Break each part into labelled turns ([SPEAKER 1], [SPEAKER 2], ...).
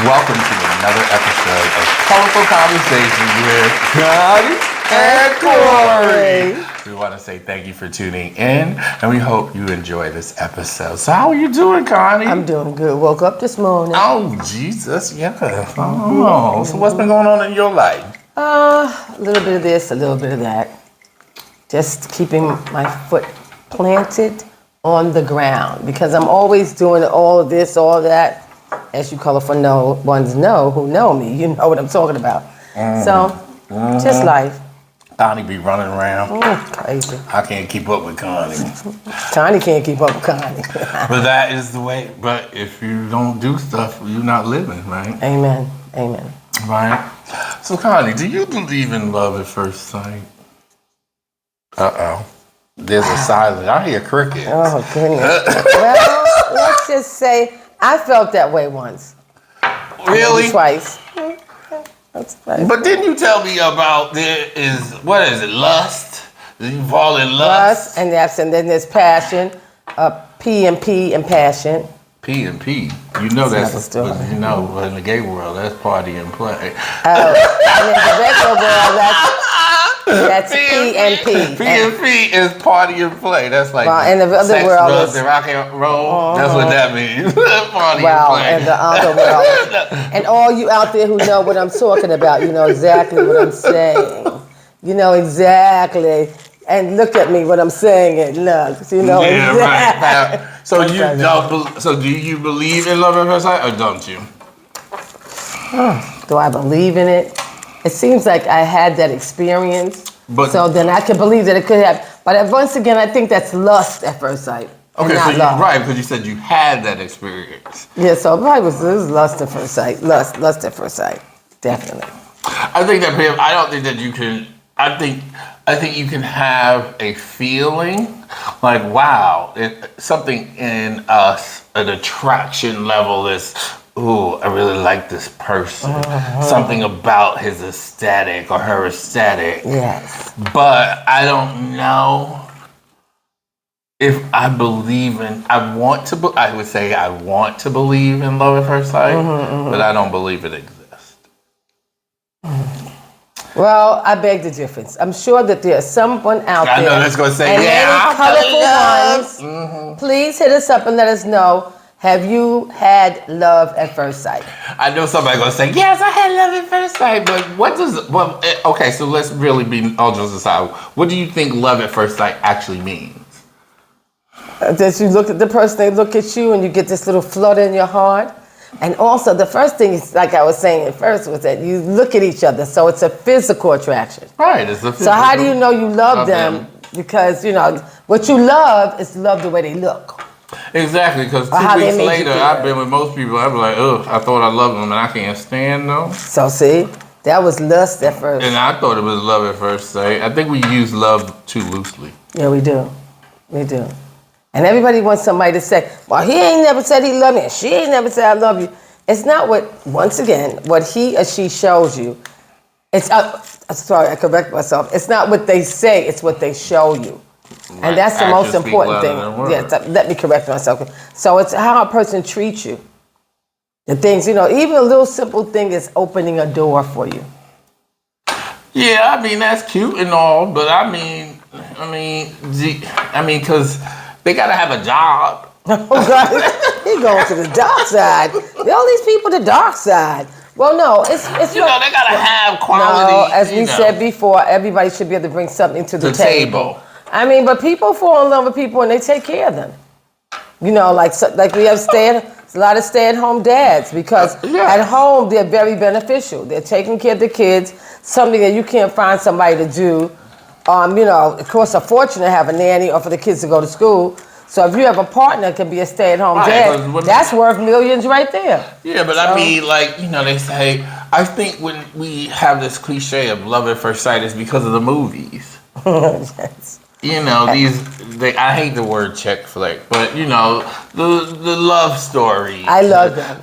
[SPEAKER 1] welcome to another episode of Colorful Conversation with Connie and Corey. We want to say thank you for tuning in, and we hope you enjoy this episode. So how are you doing, Connie?
[SPEAKER 2] I'm doing good. Woke up this morning.
[SPEAKER 1] Oh, Jesus, yeah. Oh, so what's been going on in your life?
[SPEAKER 2] A little bit of this, a little bit of that. Just keeping my foot planted on the ground because I'm always doing all of this, all that. As you colorful ones know who know me, you know what I'm talking about. Just life.
[SPEAKER 1] Connie be running around.
[SPEAKER 2] Crazy.
[SPEAKER 1] I can't keep up with Connie.
[SPEAKER 2] Connie can't keep up with Connie.
[SPEAKER 1] But that is the way. But if you don't do stuff, you're not living, right?
[SPEAKER 2] Amen. Amen.
[SPEAKER 1] Right. So, Connie, do you believe in love at first sight? Uh-oh. There's a silence. I hear crickets.
[SPEAKER 2] Oh, goodness. Well, let's just say I felt that way once.
[SPEAKER 1] Really?
[SPEAKER 2] Maybe twice. That's right.
[SPEAKER 1] But didn't you tell me about lust? Did you fall in lust?
[SPEAKER 2] And then there's passion, P and passion.
[SPEAKER 1] P and P. You know that's in the gay world, that's party and play.
[SPEAKER 2] And in the regular world, that's P and P.
[SPEAKER 1] P and P is party and play. That's like
[SPEAKER 2] in the other
[SPEAKER 1] sex,
[SPEAKER 2] world
[SPEAKER 1] drugs, and rock and roll. That's what that means. Party and play.
[SPEAKER 2] In the other world. And all you out there who know what I'm talking about, you know exactly what I'm saying. You know exactly. And look at me when I'm saying it. Look, you know exactly.
[SPEAKER 1] Right. So do you believe in love at first sight, or don't you?
[SPEAKER 2] Do I believe in it? It seems like I had that experience, so then I can believe that it could have. But once again, I think that's lust at first sight.
[SPEAKER 1] Okay, so right, because you said you had that experience.
[SPEAKER 2] Yeah, so it probably was lust at first sight. Lust at first sight, definitely.
[SPEAKER 1] I think that I don't think that you can. I think you can have a feeling like, wow, something in us, an attraction level is. Ooh, I really like this person. Something about his aesthetic or her aesthetic.
[SPEAKER 2] Yes.
[SPEAKER 1] But I don't know if I believe in. I would say I want to believe in love at first sight, but I don't believe it exists.
[SPEAKER 2] Well, I beg the difference. I'm sure that there's someone out there.
[SPEAKER 1] I know that's going to say,
[SPEAKER 2] colorful ones. Please hit us up and let us know. Have you had love at first sight?
[SPEAKER 1] I know somebody's going to say, yes, I had love at first sight, but okay, so let's really be all jokes aside. What do you think love at first sight actually means?
[SPEAKER 2] That you look at the person, they look at you, and you get this little flutter in your heart. And also, the first thing, like I was saying at first, was that you look at each other, so it's a physical attraction.
[SPEAKER 1] Right, it's a physical.
[SPEAKER 2] So how do you know you love them? Because, what you love is love the way they look.
[SPEAKER 1] Exactly, because 2 weeks later, I've been with most people, I'd be like, ugh, I thought I loved them and I can't stand them.
[SPEAKER 2] So see, that was lust at first.
[SPEAKER 1] And I thought it was love at first sight. I think we use love too loosely.
[SPEAKER 2] Yeah, we do. We do. And everybody wants somebody to say, well, he ain't never said he loved me, and she ain't never said I love you. It's not what he or she shows you. Sorry, I correct myself. It's not what they say, it's what they show you. Right. And that's the most important thing. Yeah, let me correct myself. So it's how a person treats you. The things, even a little simple thing is opening a door for you.
[SPEAKER 1] Yeah, that's cute and all, but because they gotta have a job.
[SPEAKER 2] Oh God, he going to the dark side. All these people, the dark side. Well, no, it's
[SPEAKER 1] they gotta have quality.
[SPEAKER 2] No, as we said before, everybody should be able to bring something to the table. But people fall in love with people and they take care of them. Like we have a lot of stay-at-home dads because at home they're very beneficial. They're taking care of the kids, something that you can't find somebody to do. It costs a fortune to have a nanny or for the kids to go to school. So if you have a partner that can be a stay-at-home dad, that's worth millions right there.
[SPEAKER 1] Yeah, but they say, I think when we have this cliche of love at first sight is because of the movies.
[SPEAKER 2] Yes.
[SPEAKER 1] I hate the word chick flick, but the love stories.
[SPEAKER 2] I love them.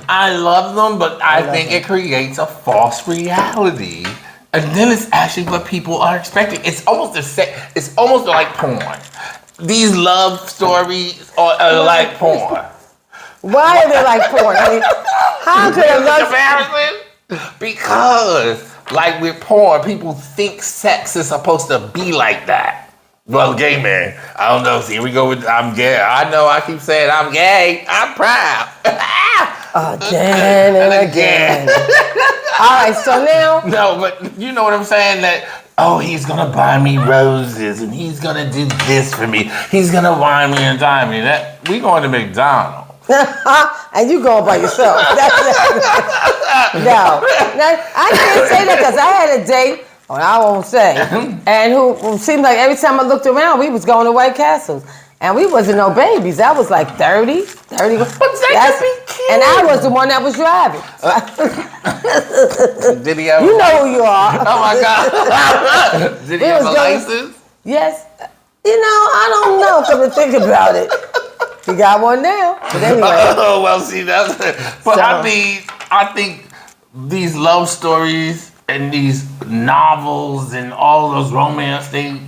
[SPEAKER 2] I
[SPEAKER 1] love them, but I think it creates a false reality. And then it's actually what people are expecting. It's almost like porn. These love stories are like porn.
[SPEAKER 2] Why are they like porn? I mean, how could a love
[SPEAKER 1] comparison? Because, like with porn, people think sex is supposed to be like that. Well, gay man, I don't know. See, here we go with I'm gay. I know I keep saying I'm gay. I'm proud.
[SPEAKER 2] Again and again. All right, so now.
[SPEAKER 1] No, but you know what I'm saying? That, oh, he's going to buy me roses and he's going to do this for me. He's going to wine me and dine me. We going to McDonald's.
[SPEAKER 2] And you going by yourself. No, I can't say that because I had a date, or I won't say, and who seemed like every time I looked around, we was going to White Castles. And we wasn't no babies. That was like 30. But that could be cute. And I was the one that was driving.
[SPEAKER 1] Did he have
[SPEAKER 2] You know who you are.
[SPEAKER 1] Oh my God. Did he have a license?
[SPEAKER 2] Yes. You know, I don't know, come to think about it. He got one now. But anyway.
[SPEAKER 1] Oh, well, see, that's it. But I mean, I think these love stories and these novels and all those romance things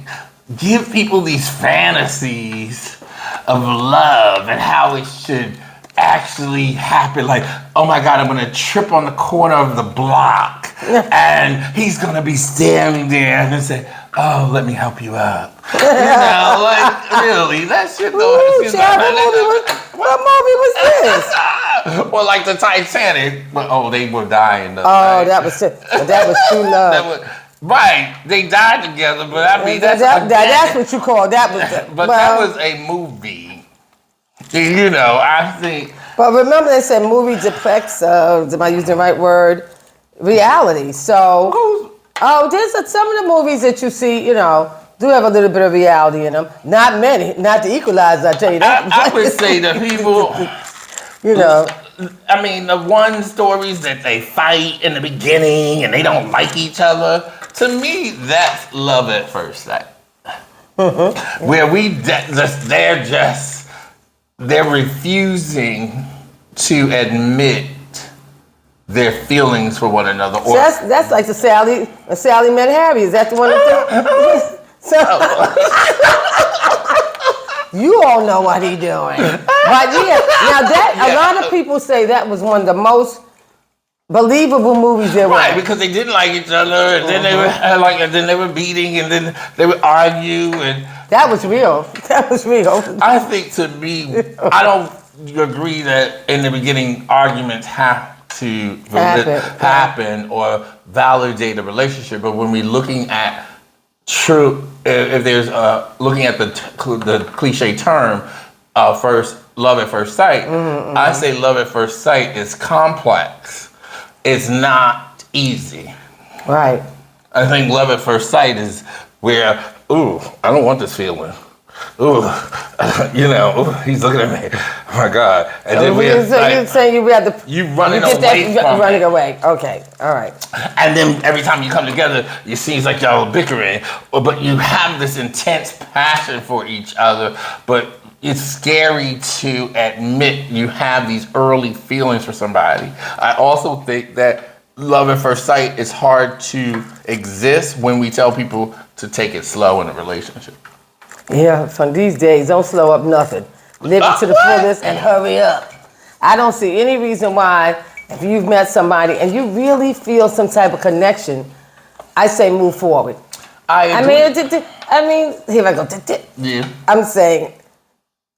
[SPEAKER 1] give people these fantasies of love and how it should actually happen. Like, oh my God, I'm gonna trip on the corner of the block and he's gonna be standing there and say, oh, let me help you up. You know, like, really, that shit don't.
[SPEAKER 2] What movie was this?
[SPEAKER 1] Well, like the Titanic, but they were dying.
[SPEAKER 2] That was true love.
[SPEAKER 1] Right, they died together, but I mean
[SPEAKER 2] that's what you call that was.
[SPEAKER 1] But that was a movie. You know, I think. But
[SPEAKER 2] remember, they said movie depicts. Am I using the right word? Reality. So, there's some of the movies that you see. You know, do have a little bit of reality in them. Not many. Not the Equalizer. I tell you that.
[SPEAKER 1] I would say the people.
[SPEAKER 2] You know.
[SPEAKER 1] I mean, the one stories that they fight in the beginning and they don't like each other. To me, that's love at first sight. Mm-hmm. Where they're refusing to admit their feelings for one another.
[SPEAKER 2] So that's like the Sally met Harry. Is that the one? You all know what he doing. But yeah, now a lot of people say that was one of the most believable movies there were.
[SPEAKER 1] Right, because they didn't like each other, and then they were and then they were beating, and then they would argue, and
[SPEAKER 2] that was real. That was real.
[SPEAKER 1] I think, to me, I don't agree that in the beginning arguments have to happen or validate a relationship. But when we're looking at if there's looking at the cliche term, love at first sight, I say love at first sight is complex. It's not easy.
[SPEAKER 2] Right.
[SPEAKER 1] I think love at first sight is where, I don't want this feeling. He's looking at me. Oh my God. And then
[SPEAKER 2] you're saying you
[SPEAKER 1] running away from
[SPEAKER 2] running away. Okay. All right.
[SPEAKER 1] And then every time you come together, it seems like y'all are bickering, but you have this intense passion for each other, but it's scary to admit you have these early feelings for somebody. I also think that love at first sight is hard to exist when we tell people to take it slow in a relationship.
[SPEAKER 2] Yeah, from these days, don't slow up nothing. Live it to the fullest and hurry up. I don't see any reason why, if you've met somebody and you really feel some type of connection, I say move forward.
[SPEAKER 1] I agree.
[SPEAKER 2] I mean, here I go.
[SPEAKER 1] Yeah.
[SPEAKER 2] I'm saying,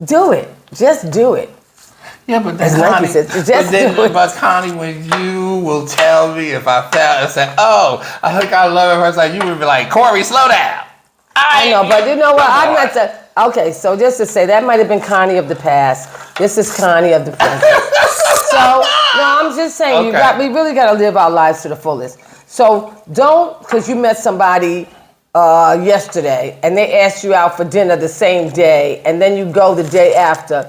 [SPEAKER 2] do it. Just do it.
[SPEAKER 1] Yeah, but
[SPEAKER 2] as Connie said,
[SPEAKER 1] but Connie, when you will tell me if I felt and said, I think I love it first, like you would be like, Corey, slow down.
[SPEAKER 2] I know, but you know what? I meant to. Okay, so just to say that might have been Connie of the past. This is Connie of the present. So no, I'm just saying we really got to live our lives to the fullest. So don't, because you met somebody yesterday and they asked you out for dinner the same day, and then you go the day after.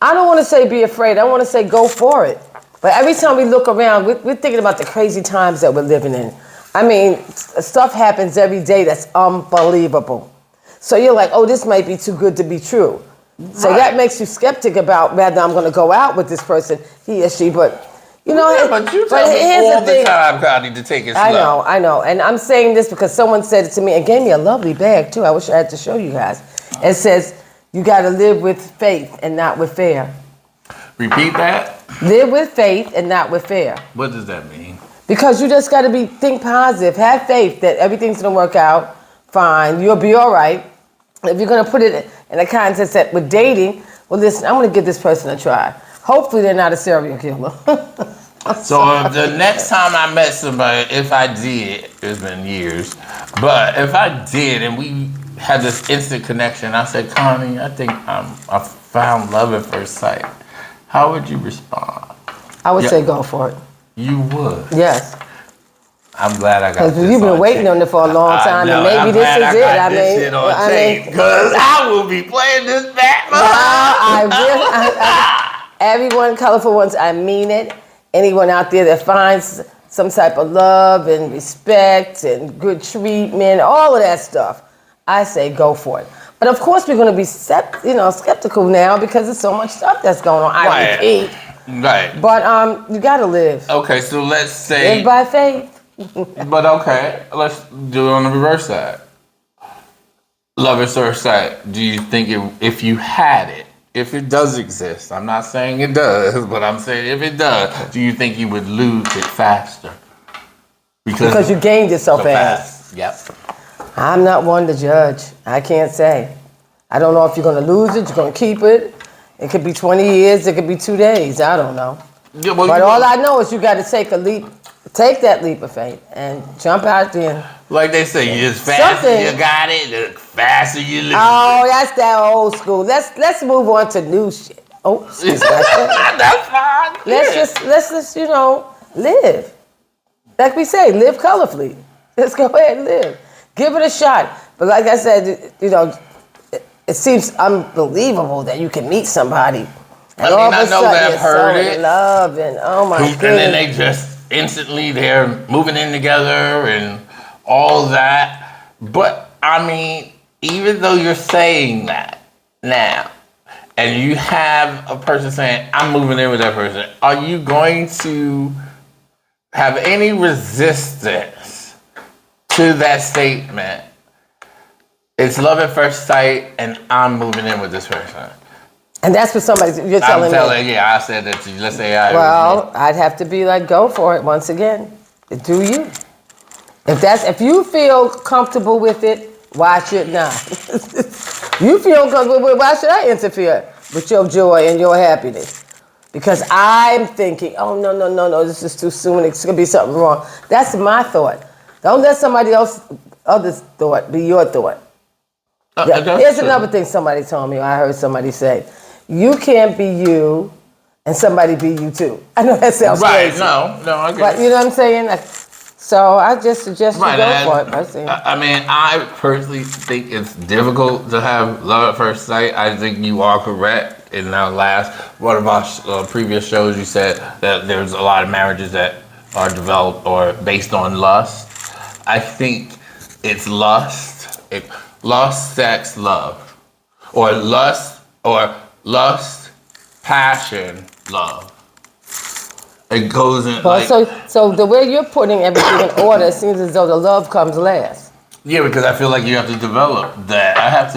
[SPEAKER 2] I don't want to say be afraid. I want to say go for it. But every time we look around, we're thinking about the crazy times that we're living in. I mean, stuff happens every day that's unbelievable. So you're like, this might be too good to be true. So that makes you skeptic about whether I'm going to go out with this person, he or she. But, you know,
[SPEAKER 1] but you tell me all the time, Connie, to take it slow.
[SPEAKER 2] I know. And I'm saying this because someone said it to me and gave me a lovely bag, too. I wish I had to show you guys. It says, you got to live with faith and not with fear.
[SPEAKER 1] Repeat that.
[SPEAKER 2] Live with faith and not with fear.
[SPEAKER 1] What does that mean?
[SPEAKER 2] Because you just got to think positive. Have faith that everything's going to work out fine. You'll be all right. If you're going to put it in a context that with dating, well, listen, I'm going to give this person a try. Hopefully they're not a serial killer.
[SPEAKER 1] So the next time I met somebody, if I did, it's been years, but if I did and we had this instant connection, I said, Connie, I think I found love at first sight. How would you respond?
[SPEAKER 2] I would say go for it.
[SPEAKER 1] You would?
[SPEAKER 2] Yes.
[SPEAKER 1] I'm glad I got this.
[SPEAKER 2] Because you've been waiting on it for a long time, and maybe this is it. I mean,
[SPEAKER 1] because I will be playing this back.
[SPEAKER 2] Everyone, colorful ones, I mean it. Anyone out there that finds some type of love and respect and good treatment, all of that stuff, I say go for it. But of course, we're going to be skeptical now because there's so much stuff that's going on. I repeat.
[SPEAKER 1] Right.
[SPEAKER 2] But you got to live.
[SPEAKER 1] Okay, so let's say
[SPEAKER 2] live by faith.
[SPEAKER 1] But okay, let's do it on the reverse side. Love at first sight. Do you think if you had it, if it does exist, I'm not saying it does, but I'm saying if it does, do you think you would lose it faster? Because
[SPEAKER 2] you gained it so fast.
[SPEAKER 1] Yep.
[SPEAKER 2] I'm not one to judge. I can't say. I don't know if you're going to lose it, you're going to keep it. It could be 20 years, it could be 2 days. I don't know. Yeah, well, but all I know is you got to take that leap of faith and jump out there.
[SPEAKER 1] Like they say, as fast as you got it, the faster you lose.
[SPEAKER 2] Oh, that's that old school. Let's move on to new shit. Oh, excuse me.
[SPEAKER 1] That's fine.
[SPEAKER 2] Let's just live. Like we say, live colorfully. Let's go ahead and live. Give it a shot. But like I said, it seems unbelievable that you can meet somebody and all of a sudden you're so in love and oh my goodness.
[SPEAKER 1] And then they just instantly they're moving in together and all that. But I mean, even though you're saying that now, and you have a person saying, I'm moving in with that person, are you going to have any resistance to that statement? It's love at first sight, and I'm moving in with this person.
[SPEAKER 2] And that's what you're telling me.
[SPEAKER 1] Yeah, I said that to you. Let's say
[SPEAKER 2] I'd have to be like, go for it once again. Do you? If you feel comfortable with it, why should not? You feel comfortable with it, why should I interfere with your joy and your happiness? Because I'm thinking, oh, no, this is too soon. It's going to be something wrong. That's my thought. Don't let somebody else's thought be your thought. Here's another thing somebody told me, or I heard somebody say. You can't be you and somebody be you too. I know that sounds crazy.
[SPEAKER 1] No, I get it.
[SPEAKER 2] But you know what I'm saying? So I just suggest you go for it.
[SPEAKER 1] I mean, I personally think it's difficult to have love at first sight. I think you are correct. In our one of our previous shows, you said that there's a lot of marriages that are developed or based on lust. I think it's lust, sex, love, or lust, passion, love. It goes in
[SPEAKER 2] so the way you're putting everything in order, it seems as though the love comes last.
[SPEAKER 1] Yeah, because I feel like you have to develop that. I have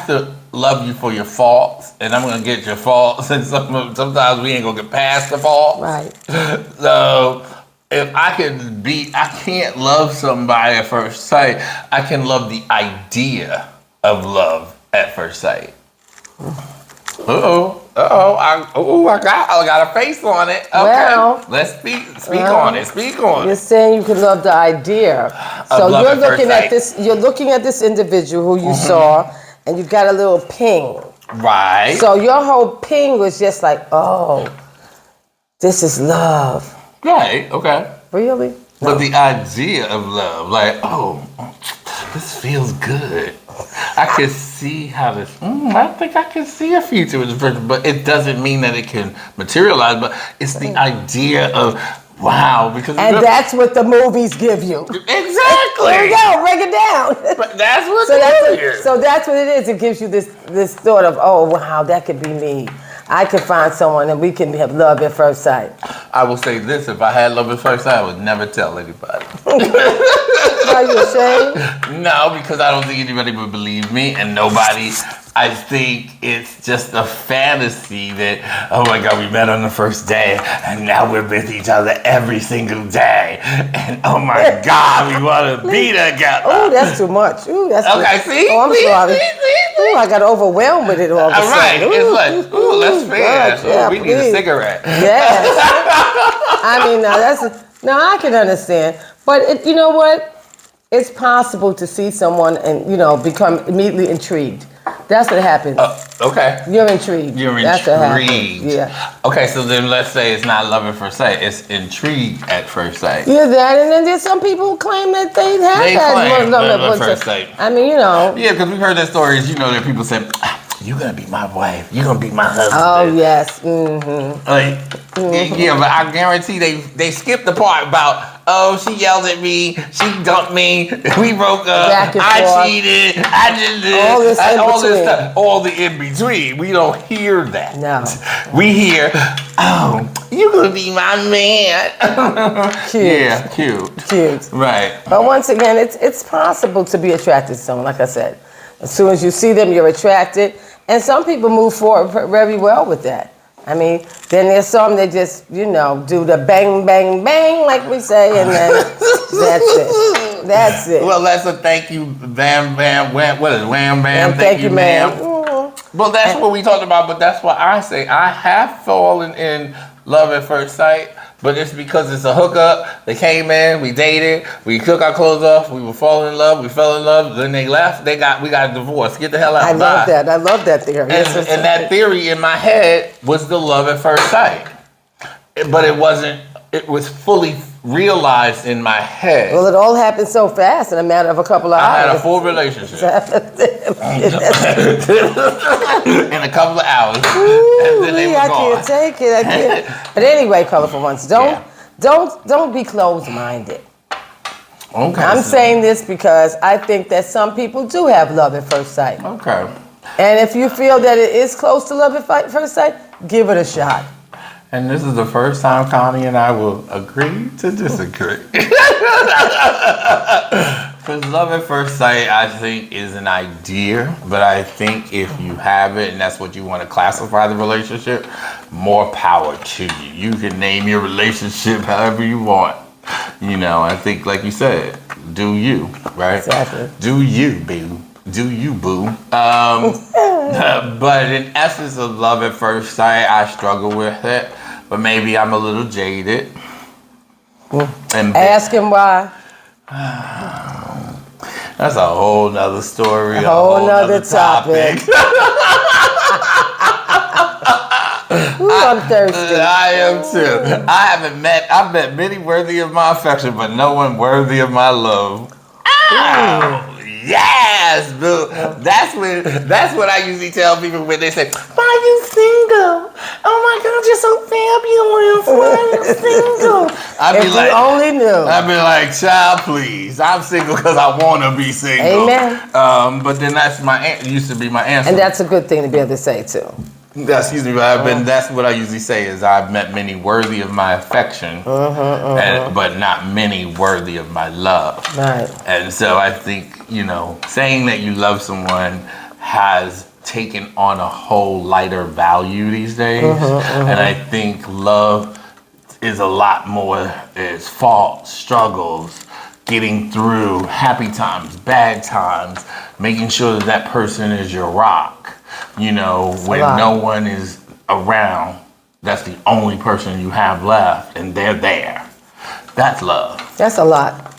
[SPEAKER 1] to love you for your faults, and I'm gonna get your faults, and sometimes we ain't gonna get past the faults.
[SPEAKER 2] Right.
[SPEAKER 1] So if I can't love somebody at first sight. I can love the idea of love at first sight. I got a face on it. Okay, well, let's speak on it. Speak on it.
[SPEAKER 2] You're saying you can love the idea. So you're looking at this. You're looking at this individual who you saw, and you got a little ping.
[SPEAKER 1] Right.
[SPEAKER 2] So your whole ping was just like, oh, this is love.
[SPEAKER 1] Right. Okay.
[SPEAKER 2] Really?
[SPEAKER 1] No. But the idea of love, like, oh, this feels good. I can see how this. I think I can see a future with this person, but it doesn't mean that it can materialize. But it's the idea of wow,
[SPEAKER 2] that's what the movies give you.
[SPEAKER 1] Exactly.
[SPEAKER 2] There you go. Break it down.
[SPEAKER 1] But that's what
[SPEAKER 2] So that's what it is. It gives you this thought of oh wow, that could be me. I could find someone and we can have love at first sight.
[SPEAKER 1] I will say this: if I had love at first sight, I would never tell anybody.
[SPEAKER 2] Are you ashamed?
[SPEAKER 1] No, because I don't think anybody would believe me, and nobody I think it's just a fantasy that, oh my God, we met on the first day and now we're with each other every single day. And oh my God, we want to be together.
[SPEAKER 2] Oh, that's too much. Ooh, that's
[SPEAKER 1] okay, see?
[SPEAKER 2] Oh, I'm sorry. Ooh, I got overwhelmed with it all of a sudden.
[SPEAKER 1] Right. It's like, ooh, let's finish.
[SPEAKER 2] Yeah,
[SPEAKER 1] we need a cigarette.
[SPEAKER 2] Yes. I mean, now I can understand. But you know what? It's possible to see someone and, become immediately intrigued. That's what happens.
[SPEAKER 1] Okay.
[SPEAKER 2] You're intrigued.
[SPEAKER 1] That's what happens.
[SPEAKER 2] Yeah.
[SPEAKER 1] Okay, so then let's say it's not love at first sight. It's intrigue at first sight.
[SPEAKER 2] Yeah, that, and then there's some people who claim that they have
[SPEAKER 1] love at first sight.
[SPEAKER 2] I mean,
[SPEAKER 1] Yeah, because we've heard that stories, that people say, you're going to be my wife. You're going to be my husband.
[SPEAKER 2] Oh, yes. Mm-hmm.
[SPEAKER 1] Yeah, but I guarantee they skipped the part about, she yelled at me, she dumped me, we broke up, I cheated, I did this, all this stuff, all the in between. We don't hear that.
[SPEAKER 2] No.
[SPEAKER 1] We hear, you're going to be my man.
[SPEAKER 2] Cute.
[SPEAKER 1] Yeah, cute. Right.
[SPEAKER 2] But once again, it's possible to be attracted to someone, like I said. As soon as you see them, you're attracted. And some people move forward very well with that. I mean, then there's some that just, do the bang, bang, bang, like we say, and then that's it.
[SPEAKER 1] Well, that's a thank you, bam, bam, wham, what is it, wham, bam,
[SPEAKER 2] thank you, ma'am.
[SPEAKER 1] Mm-hmm. Well, that's what we talked about, but that's what I say. I have fallen in love at first sight, but it's because it's a hookup. They came in, we dated, we took our clothes off, we were falling in love, we fell in love, then they left, we got a divorce. Get the hell out.
[SPEAKER 2] I love that theory.
[SPEAKER 1] And that theory in my head was the love at first sight. But it was fully realized in my head.
[SPEAKER 2] Well, it all happened so fast in a matter of a couple of hours.
[SPEAKER 1] I had a full relationship. In a couple of hours.
[SPEAKER 2] Ooh,
[SPEAKER 1] and then they were gone.
[SPEAKER 2] Can't take it. I can't. But anyway, colorful ones, don't be closed-minded.
[SPEAKER 1] Okay.
[SPEAKER 2] I'm saying this because I think that some people do have love at first sight.
[SPEAKER 1] Okay.
[SPEAKER 2] And if you feel that it is close to love at first sight, give it a shot.
[SPEAKER 1] And this is the first time Connie and I will agree to disagree. Because love at first sight, I think, is an idea. But I think if you have it and that's what you want to classify the relationship, more power to you. You can name your relationship however you want. I think, like you said, do you, right?
[SPEAKER 2] Exactly.
[SPEAKER 1] Do you, boo. Do you, boo. But in essence of love at first sight, I struggle with it. But maybe I'm a little jaded. And
[SPEAKER 2] ask him why.
[SPEAKER 1] That's a whole nother story.
[SPEAKER 2] A whole nother topic. Ooh, I'm thirsty.
[SPEAKER 1] I am too. I've met many worthy of my affection, but no one worthy of my love. Oh, yes, boo. That's what I usually tell people when they say, "Why are you single? Oh my God, you're so fabulous. Why are you single?"
[SPEAKER 2] If you only knew.
[SPEAKER 1] I'd be like, "Child, please. I'm single because I want to be single."
[SPEAKER 2] Amen.
[SPEAKER 1] But then used to be my answer.
[SPEAKER 2] And that's a good thing to be able to say too.
[SPEAKER 1] Excuse me, but that's what I usually say is I've met many worthy of my affection, but not many worthy of my love.
[SPEAKER 2] Right.
[SPEAKER 1] And so I think, saying that you love someone has taken on a whole lighter value these days. And I think love is a lot more, it's faults, struggles, getting through happy times, bad times, making sure that person is your rock. When no one is around, that's the only person you have left, and they're there. That's love.
[SPEAKER 2] That's a lot.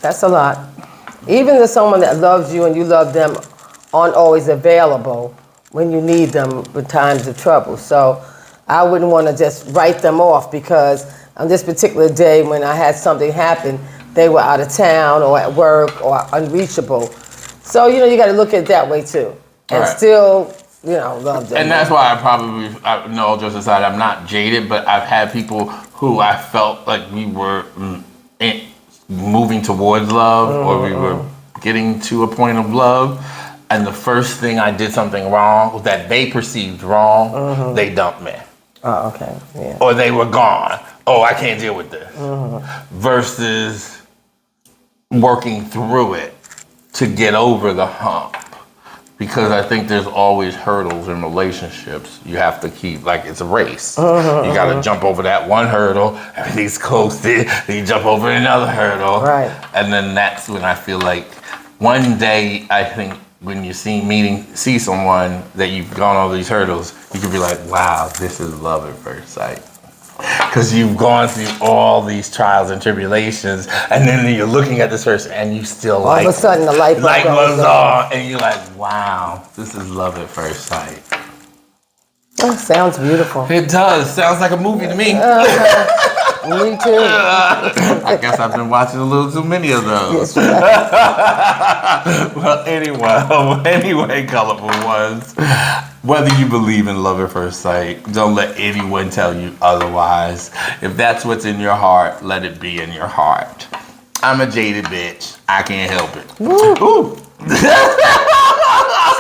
[SPEAKER 2] That's a lot. Even to someone that loves you and you love them aren't always available when you need them with times of trouble. So I wouldn't want to just write them off because on this particular day when I had something happen, they were out of town or at work or unreachable. So, you got to look at it that way too. And still, love them.
[SPEAKER 1] And that's why no, all jokes aside, I'm not jaded, but I've had people who I felt like we were moving towards love or we were getting to a point of love. And the first thing I did something wrong that they perceived wrong, they dumped me.
[SPEAKER 2] Oh, okay. Yeah.
[SPEAKER 1] Or they were gone. Oh, I can't deal with this. Versus working through it to get over the hump. because I think there's always hurdles in relationships. You have to keep, like, it's a race. You got to jump over that one hurdle, everything's coasted, then you jump over another hurdle.
[SPEAKER 2] Right.
[SPEAKER 1] And then that's when I feel like one day, I think, when you see someone that you've gone over these hurdles, you can be like, wow, this is love at first sight. Because you've gone through all these trials and tribulations, and then you're looking at this person, and you still
[SPEAKER 2] All of a sudden, the light bulb goes on,
[SPEAKER 1] and you're like, wow, this is love at first sight.
[SPEAKER 2] Oh, sounds beautiful.
[SPEAKER 1] It does. Sounds like a movie to me.
[SPEAKER 2] Me too.
[SPEAKER 1] I guess I've been watching a little too many of those.
[SPEAKER 2] Yes,
[SPEAKER 1] Well, anyway, colorful ones. Whether you believe in love at first sight, don't let anyone tell you otherwise. If that's what's in your heart, let it be in your heart. I'm a jaded bitch. I can't help it. Woo.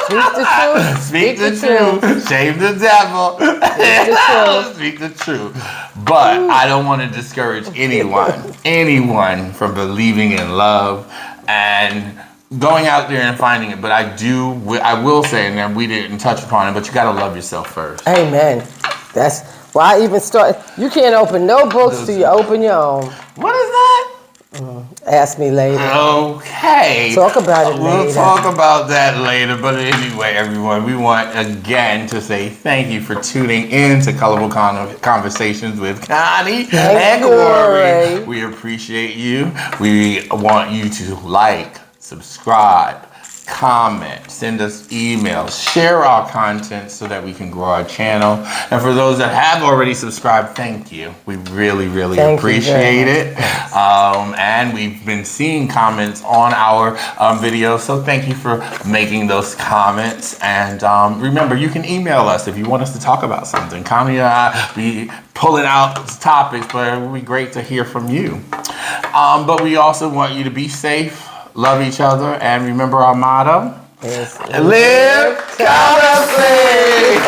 [SPEAKER 2] Speak the truth.
[SPEAKER 1] Speak the truth. Shame the devil. Speak the truth. But I don't want to discourage anyone from believing in love and going out there and finding it. But I will say, and then we didn't touch upon it, but you got to love yourself first.
[SPEAKER 2] Amen. That's why I even started. You can't open no books till you open your own.
[SPEAKER 1] What is that?
[SPEAKER 2] Ask me later.
[SPEAKER 1] Okay.
[SPEAKER 2] Talk about it later.
[SPEAKER 1] We'll talk about that later. But anyway, everyone, we want again to say thank you for tuning in to Colorful Conversations with Connie and Corey. We appreciate you. We want you to like, subscribe, comment, send us emails, share our content so that we can grow our channel. And for those that have already subscribed, thank you. We really, really appreciate it. And we've been seeing comments on our videos, so thank you for making those comments. And remember, you can email us if you want us to talk about something. Connie and I be pulling out topics, but it would be great to hear from you. But we also want you to be safe, love each other, and remember our motto: live colorfully.